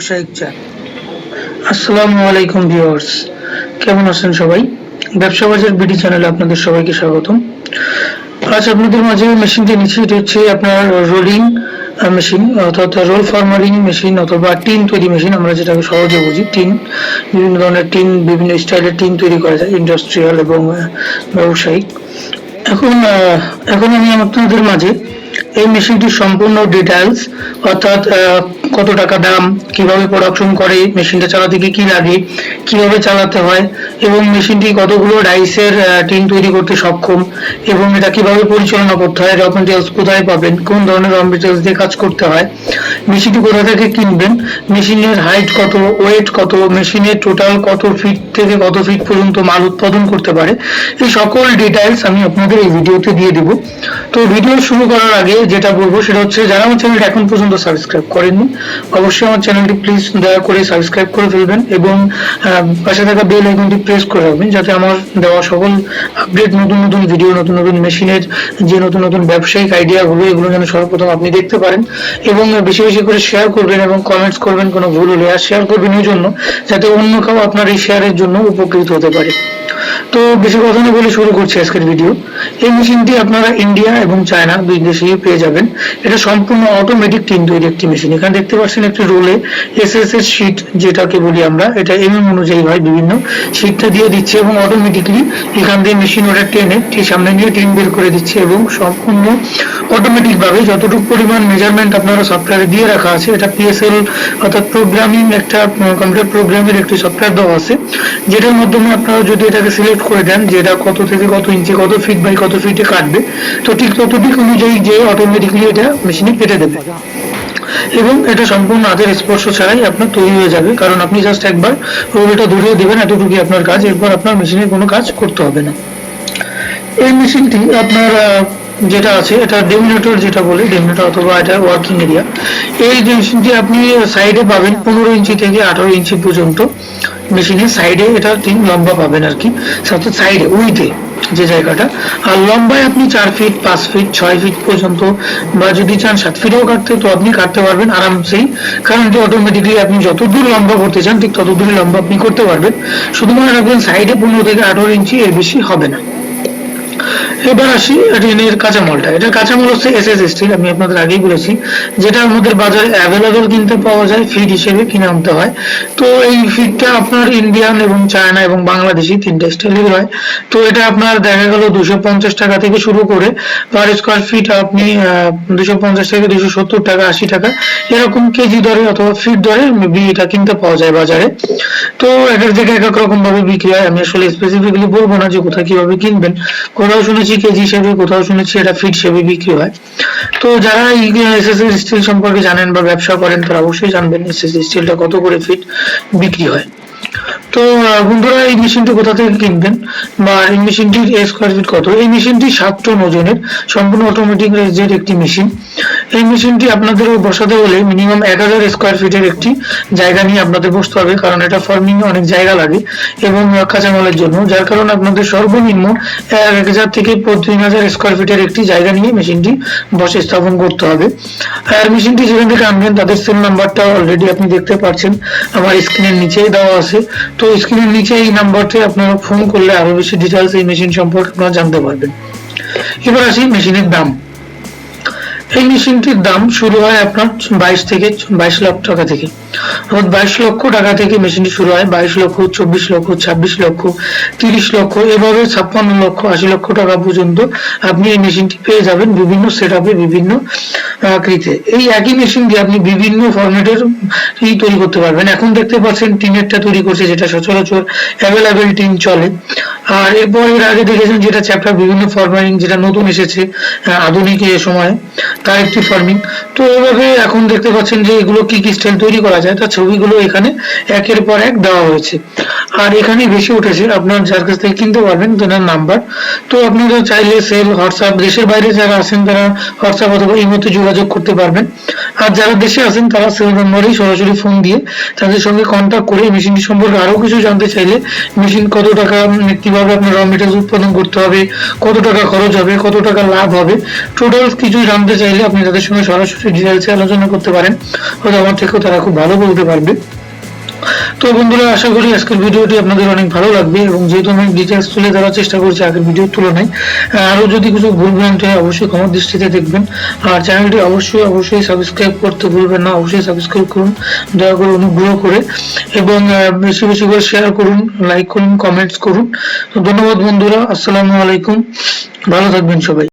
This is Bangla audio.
ব্যবসায়িক চাপ। আসসালামু আলাইকুম ভিউয়ার্স, কেমন আছেন সবাই? ব্যবসা বাজার বিডি চ্যানেলে আপনাদের সবাইকে স্বাগতম। আজ আপনাদের মাঝে মেশিনটি নিচ্ছি, এটা হচ্ছে আপনার রোলিং মেশিন অর্থাৎ রোল ফরমালিং মেশিন অথবা টিন তৈরি মেশিন, আমরা যেটাকে সহজে বুঝি। টিন, বিভিন্ন ধরনের টিন, বিভিন্ন স্টাইলের টিন তৈরি করা যায়, ইন্ডাস্ট্রিয়াল এবং ব্যবসায়িক। এখন আমি আপনাদের মাঝে এই মেশিনটির সম্পূর্ণ ডিটেইলস অর্থাৎ কত টাকা দাম, কিভাবে প্রোডাকশন করে, মেশিনটা চালাতে কি লাগে, কিভাবে চালাতে হয় এবং মেশিনটি কতগুলো ডাইসের টিন তৈরি করতে সক্ষম এবং এটা কিভাবে পরিচালনা করতে হয়, র মেটেরিয়ালস কোথায় পাবেন, কোন ধরনের র মেটেরিয়ালস দিয়ে কাজ করতে হয়, মেশিনটি কোথা থেকে কিনবেন, মেশিনের হাইট কত, ওয়েট কত, মেশিনের টোটাল কত ফিট থেকে কত ফিট পর্যন্ত মাল উৎপাদন করতে পারে, এই সকল ডিটেইলস আমি আপনাদের এই ভিডিওতে দিয়ে দিব। তো ভিডিও শুরু করার আগে যেটা বলবো সেটা হচ্ছে, যারা আমার চ্যানেলটা এখন পর্যন্ত সাবস্ক্রাইব করেননি অবশ্যই আমার চ্যানেলটি প্লিজ দয়া করে সাবস্ক্রাইব করে ফেলবেন এবং পাশে থাকা বেল আইকনটি প্রেস করে রাখবেন, যাতে আমার দেওয়া সকল আপডেট, নতুন নতুন ভিডিও, নতুন নতুন মেশিনের যে নতুন নতুন ব্যবসায়িক আইডিয়াগুলো, এগুলো যেন সর্বপ্রথম আপনি দেখতে পারেন। এবং বেশি বেশি করে শেয়ার করবেন এবং কমেন্টস করবেন কোনো ভুল হলে, আর শেয়ার করবেন এই জন্য যাতে অন্য কেউ আপনার এই শেয়ারের জন্য উপকৃত হতে পারে। তো বেশি কথা না বলে শুরু করছি আজকের ভিডিও। এই মেশিনটি আপনারা ইন্ডিয়া এবং চায়না দুই দেশেই পেয়ে যাবেন। এটা সম্পূর্ণ অটোমেটিক টিন তৈরি একটি মেশিন। এখানে দেখতে পাচ্ছেন একটি রোলে এসএস এর শীট যেটাকে বলি আমরা, এটা এমএম অনুযায়ী হয়, বিভিন্ন শীটটা দিয়ে দিচ্ছে এবং অটোমেটিকলি এখান দিয়ে মেশিন ওটা টেনে ঠিক সামনে নিয়ে টিন বের করে দিচ্ছে এবং সম্পূর্ণ অটোমেটিক ভাবে যতটুকু পরিমাণ মেজারমেন্ট আপনারা সফটওয়্যারে দিয়ে রাখা আছে, এটা পিএসএল অর্থাৎ প্রোগ্রামিং, একটা কম্পিউটার প্রোগ্রামের একটি সফটওয়্যার দেওয়া আছে, যেটার মাধ্যমে আপনারা যদি এটাকে সিলেক্ট করে দেন যে এটা কত থেকে কত ইঞ্চি, কত ফিট বাই কত ফিটে কাটবে, তো ঠিক ততটুকু অনুযায়ী যে অটোমেটিকলি এটা মেশিনে কেটে দেবে এবং এটা সম্পূর্ণ হাতের স্পর্শ ছাড়াই আপনার তৈরি হয়ে যাবে, কারণ আপনি জাস্ট একবার রোলটা ধরিয়ে দিবেন, এতটুকুই আপনার কাজ। এরপর আপনার মেশিনের কোনো কাজ করতে হবে না। এই মেশিনটি আপনার যেটা আছে, এটা ডেমিনেটর যেটা বলে, ডেমিনেটর অথবা এটা ওয়ার্কিং এরিয়া। এই মেশিনটি আপনি সাইডে পাবেন 15 ইঞ্চি থেকে 18 ইঞ্চি পর্যন্ত মেশিনের সাইডে এটা তিন লম্বা পাবেন আর কি, সাথে সাইডে উইথে যে জায়গাটা, আর লম্বায় আপনি 4 ফিট, 5 ফিট, 6 ফিট পর্যন্ত, বা যদি চান 7 ফিটও কাটতে তো আপনি কাটতে পারবেন আরামসেই, কারণ এটা অটোমেটিকলি আপনি যত দূর লম্বা করতে চান ঠিক তত দূর লম্বা আপনি করতে পারবেন। শুধুমাত্র রাখবেন সাইডে 15 থেকে 18 ইঞ্চি, এর বেশি হবে না। এবার আসি টিনের কাঁচামালটা। এটার কাঁচামাল হচ্ছে এসএস স্টিল, আমি আপনাদের আগেই বলেছি, যেটা আমাদের বাজারে অ্যাভেলেবেল কিনতে পাওয়া যায়, ফিট হিসেবে কিনে আনতে হয়। তো এই ফিটটা আপনার ইন্ডিয়ান এবং চায়না এবং বাংলাদেশি তিনটা স্টাইলের হয়। তো এটা আপনার দেখা গেল 250 টাকা থেকে শুরু করে পার স্কোয়ার ফিট আপনি 250 থেকে 270 টাকা, 80 টাকা এরকম কেজি দরে অথবা ফিট দরে এটা কিনতে পাওয়া যায় বাজারে। তো এক এক জায়গায় এক এক রকম ভাবে বিক্রি হয়, আমি আসলে স্পেসিফিকলি বলবো না যে কোথায় কিভাবে কিনবেন। কোথাও শুনেছি কেজি হিসেবে, কোথাও শুনেছি এটা ফিট হিসেবে বিক্রি হয়। তো যারা এসএস স্টিল সম্পর্কে জানেন বা ব্যবসা করেন তারা অবশ্যই জানবেন এসএস স্টিলটা কত করে ফিট বিক্রি হয়। তো বন্ধুরা, এই মেশিনটি কোথা থেকে কিনবেন বা এই মেশিনটির স্কোয়ার ফিট কত? এই মেশিনটি 7 টন ওজনের সম্পূর্ণ অটোমেটিক রেঞ্জের একটি মেশিন। এই মেশিনটি আপনাদের বসাতে হলে মিনিমাম 1000 স্কোয়ার ফিটের একটি জায়গা নিয়ে আপনাদের বসতে হবে, কারণ এটা ফার্মিং এ অনেক জায়গা লাগে এবং কাঁচামালের জন্য, যার কারণে আপনাদের সর্বনিম্ন 1000 থেকে 3000 স্কোয়ার ফিটের একটি জায়গা নিয়ে মেশিনটি বসে স্থাপন করতে হবে। আর মেশিনটি যেখান থেকে আনবেন তাদের সেল নাম্বারটা অলরেডি আপনি দেখতে পাচ্ছেন আমার স্ক্রিনের নিচেই দেওয়া আছে। তো স্ক্রিনের নিচে এই নাম্বারটি আপনারা ফোন করলে আরো বেশি ডিটেইলস এই মেশিন সম্পর্কে আপনারা জানতে পারবেন। এবার আসি মেশিনের দাম। এই মেশিনটির দাম শুরু হয় আপনার 22 থেকে 22 লাখ টাকা থেকে, অর্থাৎ 22 লক্ষ টাকা থেকে মেশিনটি শুরু হয়। 22 লক্ষ, 24 লক্ষ, 26 লক্ষ, 30 লক্ষ, এভাবে 56 লক্ষ, 80 লক্ষ টাকা পর্যন্ত আপনি এই মেশিনটি পেয়ে যাবেন বিভিন্ন সেটআপে, বিভিন্ন আকৃতিতে। এই একই মেশিন দিয়ে আপনি বিভিন্ন ফরম্যাটের তৈরি করতে পারবেন। এখন দেখতে পাচ্ছেন টিনেরটা তৈরি করছে, যেটা সচরাচর অ্যাভেলেবেল টিন চলে। আর এরপর এর আগে দেখেছেন যেটা চ্যাপ্টার বিভিন্ন ফরম্যাটিং, যেটা নতুন এসেছে আধুনিক সময়, তার একটি ফার্মিং। তো এইভাবে এখন দেখতে পাচ্ছেন যে এগুলো কি কি স্টাইল তৈরি করা যায় তার ছবিগুলো এখানে একের পর এক দেওয়া হয়েছে। আর এখানে বেশি উঠেছে, আপনার যার কাছ থেকে কিনতে পারবেন তেনার নাম্বার। তো আপনারা চাইলে সেল, হোয়াটসঅ্যাপ, দেশের বাইরে যারা আছেন তারা হোয়াটসঅ্যাপ অথবা ইমোতে যোগাযোগ করতে পারবেন। আর যারা দেশে আছেন তারা সেল নম্বরেই সরাসরি ফোন দিয়ে তাদের সঙ্গে কন্ট্যাক্ট করে মেশিনটি সম্পর্কে আরো কিছু জানতে চাইলে, মেশিন কত টাকা, কিভাবে আপনার র মেটেরিয়ালস উৎপাদন করতে হবে, কত টাকা খরচ হবে, কত টাকা লাভ হবে, টোটাল কিছু জানতে চাইলে আপনি তাদের সঙ্গে সরাসরি ডিটেইলসে আলোচনা করতে পারেন। হয়তো আমার থেকেও তারা খুব ভালো ভালো বলতে পারবে। তো বন্ধুরা, আশা করি আজকের ভিডিওটি আপনাদের অনেক ভালো লাগবে, এবং যেহেতু আমি ডিটেলস তুলে ধরার চেষ্টা করছি আগের ভিডিওর তুলনায়, আরো যদি কিছু ভুল ভ্রান্তি হয় অবশ্যই ক্ষমার দৃষ্টিতে দেখবেন। আর চ্যানেলটি অবশ্যই সাবস্ক্রাইব করতে ভুলবেন না, অবশ্যই সাবস্ক্রাইব করুন দয়া করে, অনুগ্রহ করে, এবং বেশি বেশি করে শেয়ার করুন, লাইক করুন, কমেন্টস করুন। তো ধন্যবাদ বন্ধুরা, আসসালামু আলাইকুম, ভালো থাকবেন সবাই।